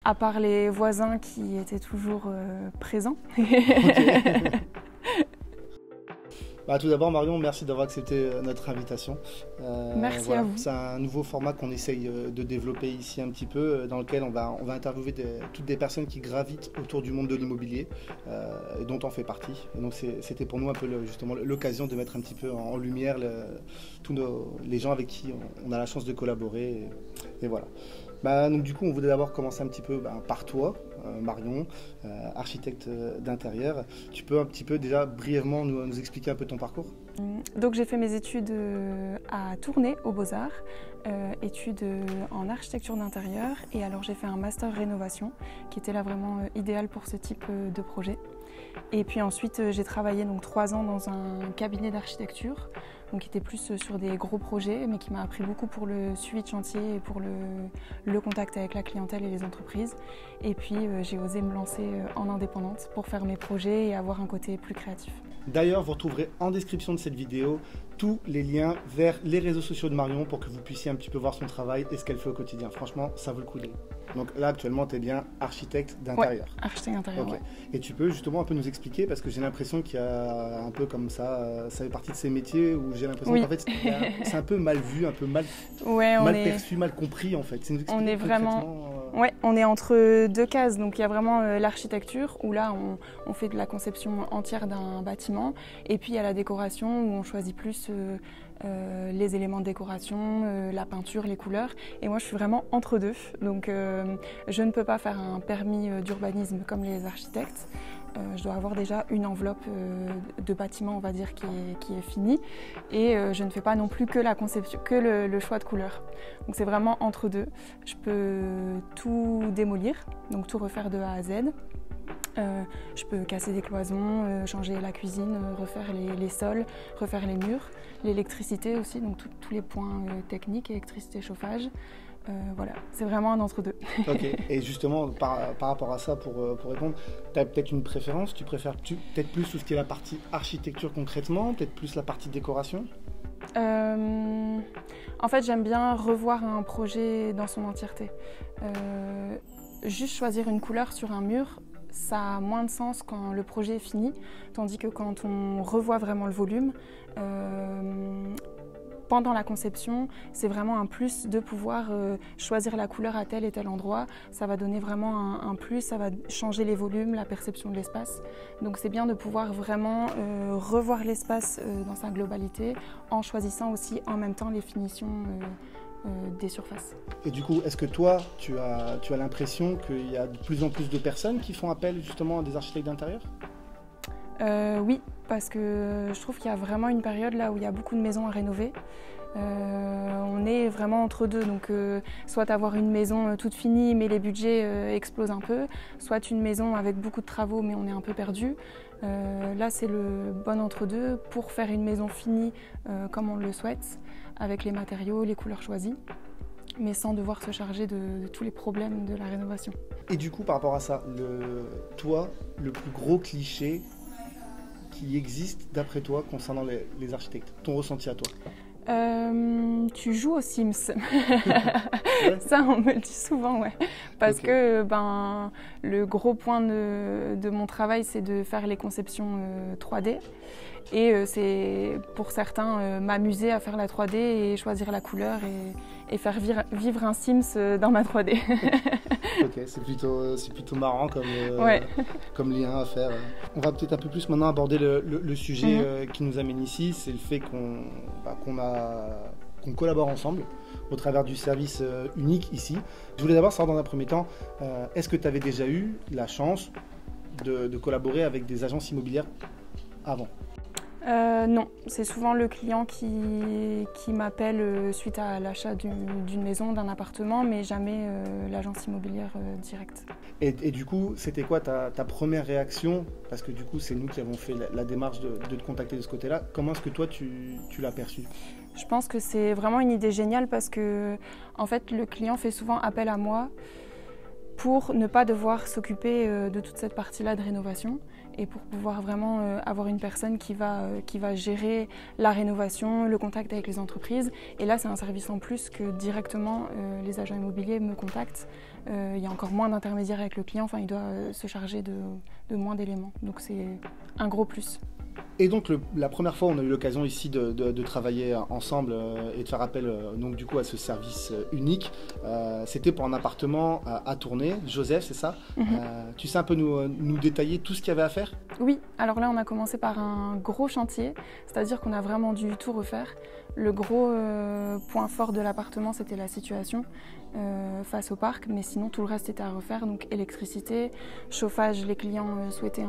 à part les voisins qui étaient toujours présents. Okay. Tout d'abord, Marion, merci d'avoir accepté notre invitation. Merci à vous. C'est un nouveau format qu'on essaye de développer ici un petit peu, dans lequel on va interviewer toutes des personnes qui gravitent autour du monde de l'immobilier, et dont on fait partie. Et donc c'était pour nous un peu justement l'occasion de mettre un petit peu en lumière tous les gens avec qui on a la chance de collaborer. Et voilà. Donc du coup, on voulait d'abord commencer un petit peu par toi, Marion, architecte d'intérieur. Tu peux un petit peu déjà brièvement nous expliquer un peu ton parcours? Donc j'ai fait mes études à Tournai, aux Beaux-Arts, études en architecture d'intérieur, et alors j'ai fait un master rénovation qui était là vraiment idéal pour ce type de projet. Et puis ensuite j'ai travaillé donc 3 ans dans un cabinet d'architecture, donc qui était plus sur des gros projets, mais qui m'a appris beaucoup pour le suivi de chantier et pour le contact avec la clientèle et les entreprises. Et puis j'ai osé me lancer en indépendante pour faire mes projets et avoir un côté plus créatif. D'ailleurs, vous retrouverez en description de cette vidéo tous les liens vers les réseaux sociaux de Marion pour que vous puissiez un petit peu voir son travail et ce qu'elle fait au quotidien. Franchement, ça vaut le coup d'œil. Donc là, actuellement, tu es bien architecte d'intérieur. Ouais, architecte d'intérieur, okay. Ouais. Et tu peux justement un peu nous expliquer, parce que j'ai l'impression qu'il y a un peu comme ça fait partie de ces métiers où j'ai l'impression qu'en fait, c'est un peu mal vu, un peu mal perçu, mal compris en fait. On est vraiment... Ouais, on est entre 2 cases. Donc il y a vraiment l'architecture où là on fait de la conception entière d'un bâtiment, et puis il y a la décoration où on choisit plus les éléments de décoration, la peinture, les couleurs. Et moi je suis vraiment entre deux. Donc je ne peux pas faire un permis d'urbanisme comme les architectes. Je dois avoir déjà une enveloppe de bâtiment, on va dire, qui est finie, et je ne fais pas non plus que la conception, que le choix de couleurs. Donc c'est vraiment entre deux. Je peux tout démolir, donc tout refaire de A à Z. Je peux casser des cloisons, changer la cuisine, refaire les sols, refaire les murs, l'électricité aussi, donc tous les points techniques, électricité, chauffage. Voilà, c'est vraiment un entre-deux. Ok, et justement, par rapport à ça, pour répondre, tu as peut-être une préférence? Tu préfères peut-être plus tout ce qui est la partie architecture concrètement, peut-être plus la partie décoration? En fait, j'aime bien revoir un projet dans son entièreté. Juste choisir une couleur sur un mur, ça a moins de sens quand le projet est fini, tandis que quand on revoit vraiment le volume, pendant la conception, c'est vraiment un plus de pouvoir choisir la couleur à tel et tel endroit. Ça va donner vraiment un plus, ça va changer les volumes, la perception de l'espace. Donc c'est bien de pouvoir vraiment revoir l'espace dans sa globalité, en choisissant aussi en même temps les finitions des surfaces. Et du coup, est-ce que toi, tu as l'impression qu'il y a de plus en plus de personnes qui font appel justement à des architectes d'intérieur? Oui, parce que je trouve qu'il y a vraiment une période là où il y a beaucoup de maisons à rénover. On est vraiment entre deux, donc soit avoir une maison toute finie mais les budgets explosent un peu, soit une maison avec beaucoup de travaux mais on est un peu perdu. Là c'est le bon entre deux pour faire une maison finie comme on le souhaite, avec les matériaux, les couleurs choisies, mais sans devoir se charger de tous les problèmes de la rénovation. Et du coup, par rapport à ça, le plus gros cliché qui existe d'après toi concernant les architectes, ton ressenti à toi? Tu joues aux Sims. Ouais. Ça, on me le dit souvent, ouais. Parce que le gros point de mon travail, c'est de faire les conceptions 3D. Et c'est pour certains m'amuser à faire la 3D et choisir la couleur et faire vivre un Sims dans ma 3D. Ok, c'est plutôt marrant comme lien à faire. On va peut-être un peu plus maintenant aborder le sujet qui nous amène ici, c'est le fait qu'on collabore ensemble au travers du service unique ici. Je voulais d'abord savoir dans un premier temps, est-ce que tu avais déjà eu la chance de collaborer avec des agences immobilières avant? Non, c'est souvent le client qui m'appelle suite à l'achat d'une maison, d'un appartement, mais jamais l'agence immobilière directe. Et du coup, c'était quoi ta première réaction? Parce que du coup, c'est nous qui avons fait la démarche de te contacter de ce côté-là. Comment est-ce que toi, tu l'as perçu? Je pense que c'est vraiment une idée géniale parce que en fait, le client fait souvent appel à moi pour ne pas devoir s'occuper de toute cette partie-là de rénovation. et pour pouvoir vraiment avoir une personne qui va gérer la rénovation, le contact avec les entreprises. Et là, c'est un service en plus que directement les agents immobiliers me contactent. Il y a encore moins d'intermédiaires avec le client, enfin, il doit se charger de moins d'éléments. Donc c'est un gros plus. Et donc la première fois, on a eu l'occasion ici de travailler ensemble et de faire appel donc du coup à ce service unique. C'était pour un appartement à Tournai. Joseph, c'est ça? Tu sais un peu nous détailler tout ce qu'il y avait à faire? Oui, alors là on a commencé par un gros chantier, c'est-à-dire qu'on a vraiment dû tout refaire. Le gros point fort de l'appartement, c'était la situation face au parc, mais sinon tout le reste était à refaire, donc électricité, chauffage, les clients souhaitaient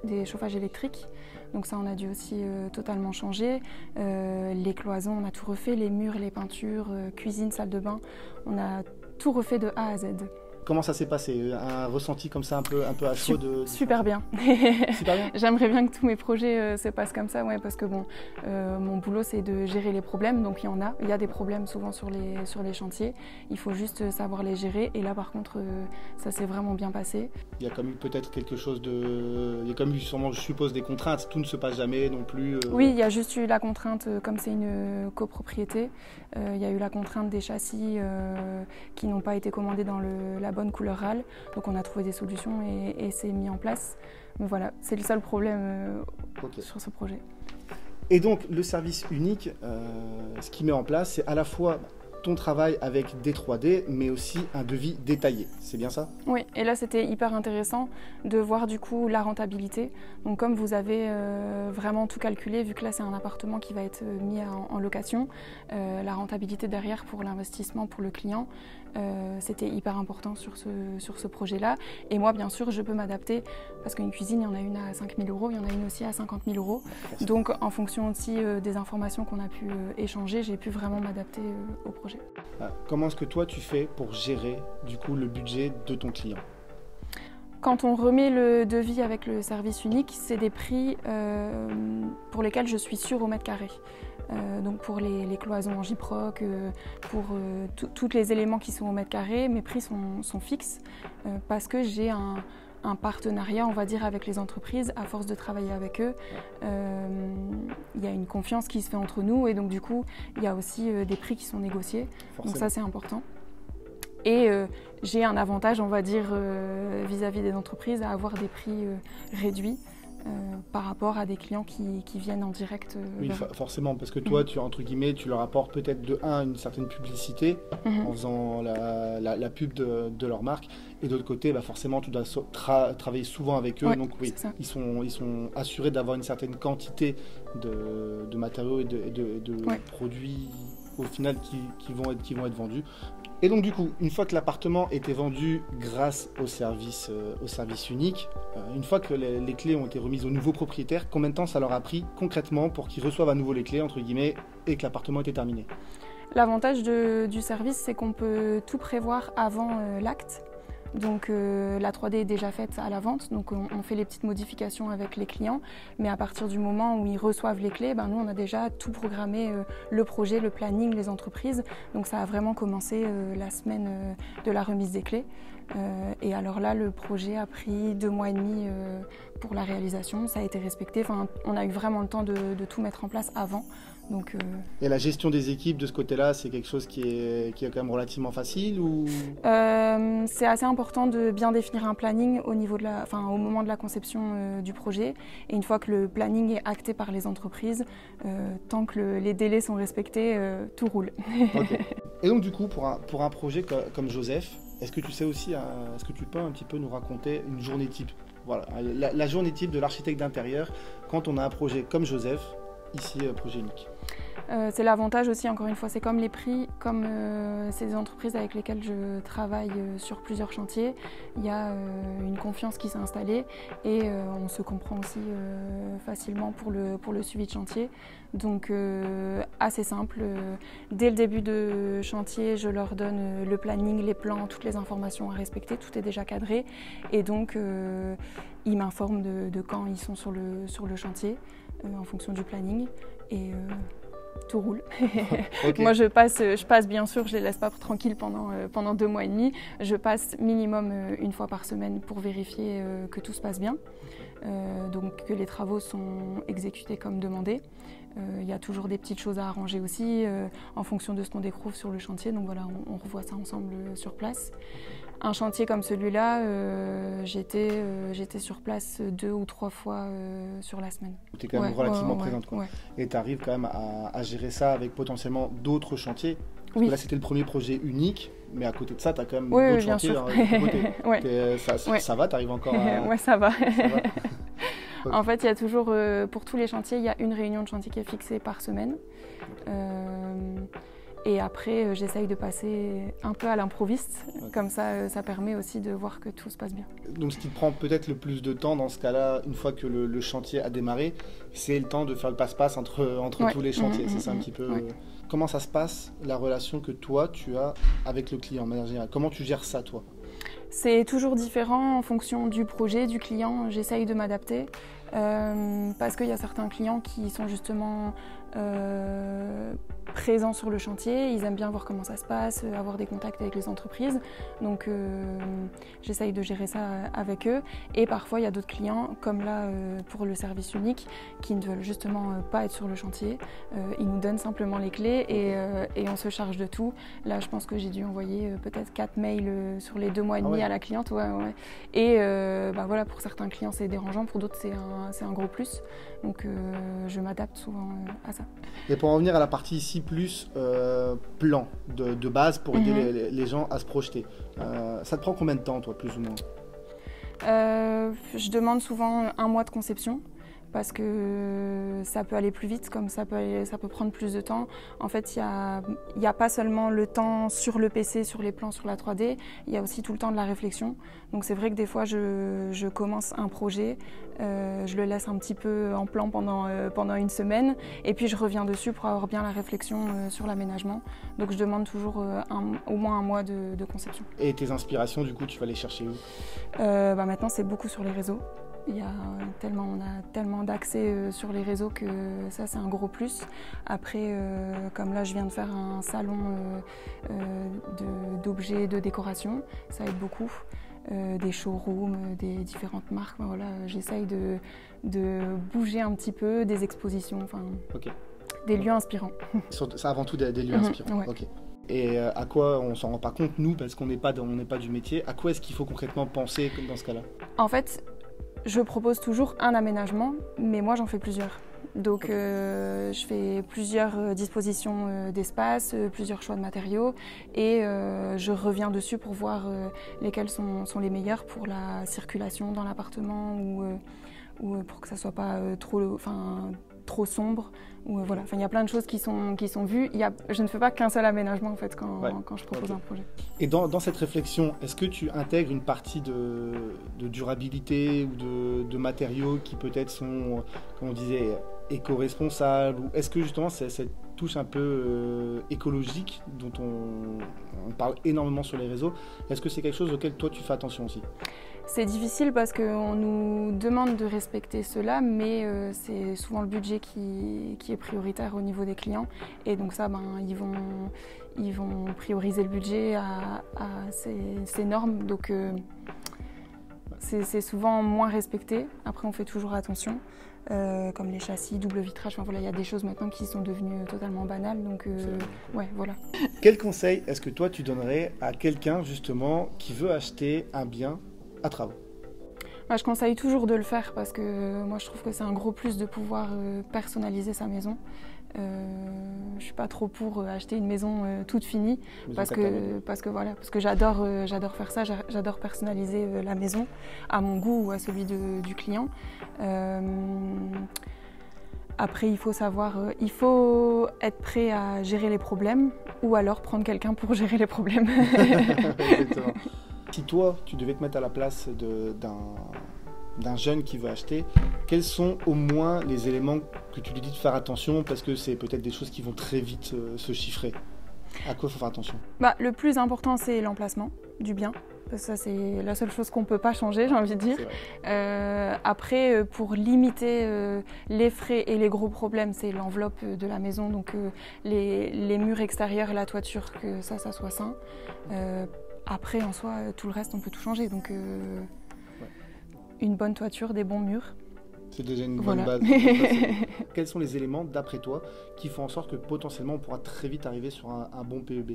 des chauffages électriques. Donc ça, on a dû aussi totalement changer. Les cloisons, on a tout refait, les murs, les peintures, cuisine, salle de bain. On a tout refait de A à Z. Comment ça s'est passé? Un ressenti comme ça un peu à chaud Super bien. Super bien. J'aimerais bien que tous mes projets se passent comme ça, ouais, parce que bon, mon boulot c'est de gérer les problèmes, donc il y a des problèmes souvent sur les chantiers. Il faut juste savoir les gérer, et là par contre ça s'est vraiment bien passé. Il y a quand même peut-être quelque chose il y a quand même sûrement, je suppose, des contraintes. Tout ne se passe jamais non plus. Oui, il y a juste eu la contrainte, comme c'est une copropriété, il y a eu la contrainte des châssis qui n'ont pas été commandés dans la bonne couleur RAL. Donc on a trouvé des solutions et c'est mis en place. Mais voilà, c'est le seul problème sur ce projet. Et donc le service unique, ce qu'il met en place, c'est à la fois ton travail avec des 3D, mais aussi un devis détaillé. C'est bien ça? Oui, et là c'était hyper intéressant de voir du coup la rentabilité. Donc comme vous avez vraiment tout calculé, vu que là c'est un appartement qui va être mis en location, la rentabilité derrière pour l'investissement pour le client, c'était hyper important sur ce projet-là. Et moi bien sûr je peux m'adapter, parce qu'une cuisine, il y en a une à 5 000 €, il y en a une aussi à 50 000 €. Donc en fonction aussi des informations qu'on a pu échanger, j'ai pu vraiment m'adapter au projet. Comment est-ce que toi tu fais pour gérer du coup le budget de ton client? Quand on remet le devis avec le service unique, c'est des prix pour lesquels je suis sûre au mètre carré. Donc pour les cloisons en gyproc, pour tous les éléments qui sont au mètre carré, mes prix sont fixes parce que j'ai un partenariat, on va dire, avec les entreprises. À force de travailler avec eux, il y a une confiance qui se fait entre nous, et donc du coup il y a aussi des prix qui sont négociés. Forcément. Donc ça c'est important. Et j'ai un avantage, on va dire, vis-à-vis des entreprises, à avoir des prix réduits par rapport à des clients qui viennent en direct. Oui, forcément, parce que toi, tu, entre guillemets, tu leur apportes peut-être une certaine publicité en faisant la pub de leur marque, et de l'autre côté, forcément, tu dois travailler souvent avec eux, ouais, donc oui, ils sont assurés d'avoir une certaine quantité de matériaux et de produits au final qui vont être vendus. Et donc du coup, une fois que l'appartement était vendu grâce au service unique, une fois que les clés ont été remises au nouveau propriétaire, combien de temps ça leur a pris concrètement pour qu'ils reçoivent à nouveau les clés, entre guillemets, et que l'appartement était terminé? L'avantage du service, c'est qu'on peut tout prévoir avant l'acte. Donc la 3D est déjà faite à la vente, donc on fait les petites modifications avec les clients, mais à partir du moment où ils reçoivent les clés, nous on a déjà tout programmé, le projet, le planning, les entreprises. Donc ça a vraiment commencé la semaine de la remise des clés. Et alors là, le projet a pris 2 mois et demi pour la réalisation, ça a été respecté. Enfin, on a eu vraiment le temps de tout mettre en place avant. Donc, Et la gestion des équipes de ce côté-là, c'est quelque chose qui est quand même relativement facile ou... C'est assez important de bien définir un planning au moment de la conception du projet. Et une fois que le planning est acté par les entreprises, tant que les délais sont respectés, tout roule. Okay. Et donc du coup, pour un projet comme Joseph, est-ce que tu sais aussi, est-ce que tu peux un petit peu nous raconter une journée type? Voilà, la journée type de l'architecte d'intérieur quand on a un projet comme Joseph, ici projet unique. C'est l'avantage aussi, encore une fois, c'est comme les prix, comme c'est des entreprises avec lesquelles je travaille sur plusieurs chantiers, il y a une confiance qui s'est installée et on se comprend aussi facilement pour le suivi de chantier. Donc assez simple, dès le début de chantier, je leur donne le planning, les plans, toutes les informations à respecter, tout est déjà cadré et donc ils m'informent de quand ils sont sur le chantier en fonction du planning et tout roule. Okay. Moi, je passe bien sûr, je les laisse pas tranquilles pendant 2 mois et demi. Je passe minimum une fois par semaine pour vérifier que tout se passe bien, donc que les travaux sont exécutés comme demandé. Il y a toujours des petites choses à arranger aussi en fonction de ce qu'on découvre sur le chantier. Donc voilà, on revoit ça ensemble sur place. Un chantier comme celui-là, j'étais sur place 2 ou 3 fois sur la semaine. Tu es quand même relativement présente. Quoi. Ouais. Et tu arrives quand même à gérer ça avec potentiellement d'autres chantiers. Parce oui. Que là, c'était le premier projet unique, mais à côté de ça, tu as quand même d'autres chantiers. Ça va, tu arrives encore à... Ouais, ça va. Ça va. Okay. En fait, il y a toujours, pour tous les chantiers, il y a une réunion de chantier qui est fixée par semaine. Et après, j'essaye de passer un peu à l'improviste. Okay. Comme ça, ça permet aussi de voir que tout se passe bien. Donc, ce qui te prend peut-être le plus de temps dans ce cas-là, une fois que le chantier a démarré, c'est le temps de faire le passe-passe entre tous les chantiers. C'est ça un petit peu... Comment ça se passe, la relation que toi, tu as avec le client, de manière générale? Comment tu gères ça, toi? C'est toujours différent en fonction du projet, du client. J'essaye de m'adapter parce qu'il y a certains clients qui sont justement présents sur le chantier. Ils aiment bien voir comment ça se passe, avoir des contacts avec les entreprises. Donc j'essaye de gérer ça avec eux. Et parfois, il y a d'autres clients, comme là pour le service unique, qui ne veulent justement pas être sur le chantier. Ils nous donnent simplement les clés et on se charge de tout. Là, je pense que j'ai dû envoyer peut-être 4 mails sur les 2 mois et demi à la cliente. Ouais. Et voilà, pour certains clients, c'est dérangeant. Pour d'autres, c'est un gros plus. Donc je m'adapte souvent à ça. Et pour en revenir à la partie ici, plus plan de base pour aider les gens à se projeter, ça te prend combien de temps, toi, plus ou moins? Je demande souvent 1 mois de conception. Parce que ça peut aller plus vite, comme ça peut prendre plus de temps. En fait, il n'y a pas seulement le temps sur le PC, sur les plans, sur la 3D, il y a aussi tout le temps de la réflexion. Donc c'est vrai que des fois, je commence un projet, je le laisse un petit peu en plan pendant 1 semaine, et puis je reviens dessus pour avoir bien la réflexion sur l'aménagement. Donc je demande toujours au moins 1 mois de conception. Et tes inspirations, du coup, tu vas les chercher où? Maintenant, c'est beaucoup sur les réseaux. On a tellement d'accès sur les réseaux que ça, c'est un gros plus. Après, comme là, je viens de faire un salon d'objets de décoration, ça aide beaucoup. Des showrooms, des différentes marques. Voilà, j'essaye de bouger un petit peu, des expositions, des lieux inspirants. C'est avant tout des lieux inspirants. Ouais. Okay. Et à quoi on s'en rend pas compte, nous, parce qu'on n'est pas du métier, à quoi est-ce qu'il faut concrètement penser dans ce cas-là? En fait, je propose toujours un aménagement, mais moi j'en fais plusieurs. Donc je fais plusieurs dispositions d'espace, plusieurs choix de matériaux et je reviens dessus pour voir lesquels sont les meilleurs pour la circulation dans l'appartement ou pour que ça soit pas trop sombre. Voilà. Il y a plein de choses qui sont vues. Je ne fais pas qu'un seul aménagement en fait, quand je propose un projet. Et dans cette réflexion, est-ce que tu intègres une partie de durabilité ou de matériaux qui peut-être sont, comme on disait, éco-responsables, ou est-ce que justement cette touche un peu écologique dont on parle énormément sur les réseaux, est-ce que c'est quelque chose auquel toi tu fais attention aussi? C'est difficile parce qu'on nous demande de respecter cela, mais c'est souvent le budget qui est prioritaire au niveau des clients. Et donc ça, ils vont prioriser le budget à ces normes. Donc c'est souvent moins respecté. Après, on fait toujours attention. Comme les châssis, double vitrage, il y a des choses maintenant qui sont devenues totalement banales. Donc voilà. Quel conseil est-ce que toi tu donnerais à quelqu'un justement qui veut acheter un bien à travaux? Je conseille toujours de le faire parce que moi je trouve que c'est un gros plus de pouvoir personnaliser sa maison. Je suis pas trop pour acheter une maison toute finie parce que j'adore faire ça, j'adore personnaliser la maison à mon goût ou à celui du client. Après, il faut être prêt à gérer les problèmes ou alors prendre quelqu'un pour gérer les problèmes. Exactement. Si toi, tu devais te mettre à la place d'un jeune qui veut acheter, quels sont au moins les éléments que tu lui dis de faire attention, parce que c'est peut-être des choses qui vont très vite se chiffrer? À quoi il faut faire attention? Le plus important, c'est l'emplacement du bien, Ça, c'est la seule chose qu'on ne peut pas changer, j'ai envie de dire. Après, pour limiter les frais et les gros problèmes, c'est l'enveloppe de la maison, donc les murs extérieurs et la toiture, que ça soit sain. Après, en soi, tout le reste, on peut tout changer. Donc, une bonne toiture, des bons murs. C'est déjà une bonne base. Quels sont les éléments, d'après toi, qui font en sorte que potentiellement on pourra très vite arriver sur un bon PEB?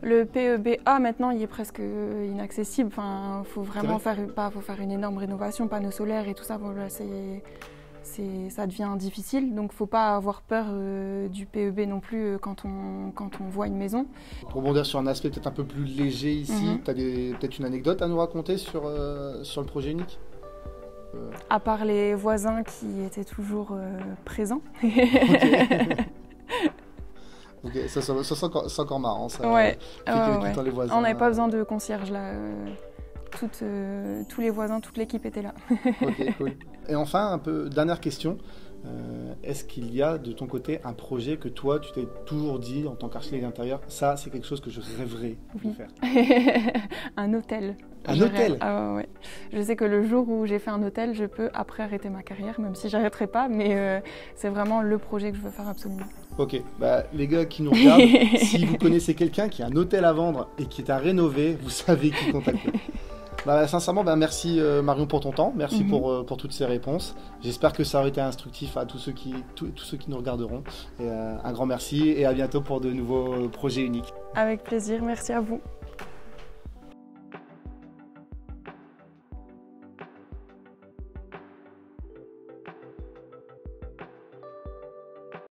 Le PEB-A, maintenant, il est presque inaccessible. Enfin, faut vraiment faire une énorme rénovation, panneaux solaires et tout ça. Voilà, ça devient difficile. Donc, faut pas avoir peur du PEB non plus quand on voit une maison. Pour rebondir sur un aspect peut-être un peu plus léger ici, tu as peut-être une anecdote à nous raconter sur le projet unique? À part les voisins qui étaient toujours présents. Ok, ça c'est encore marrant, ça. Ouais. Les voisins. On n'avait pas besoin de concierge là. Tous les voisins, toute l'équipe était là. Ok, cool. Et enfin, dernière question. Est-ce qu'il y a de ton côté un projet que toi tu t'es toujours dit en tant qu'architecte d'intérieur, ça c'est quelque chose que je rêverais de faire? Un hôtel. Un hôtel? Ouais. Je sais que le jour où j'ai fait un hôtel, je peux après arrêter ma carrière, même si j'arrêterai pas, mais c'est vraiment le projet que je veux faire absolument. Ok, les gars qui nous regardent, si vous connaissez quelqu'un qui a un hôtel à vendre et qui est à rénover, vous savez qui contacter. Sincèrement, merci Marion pour ton temps, merci pour toutes ces réponses. J'espère que ça aurait été instructif à tous ceux qui nous regarderont. Et, un grand merci et à bientôt pour de nouveaux projets uniques. Avec plaisir, merci à vous.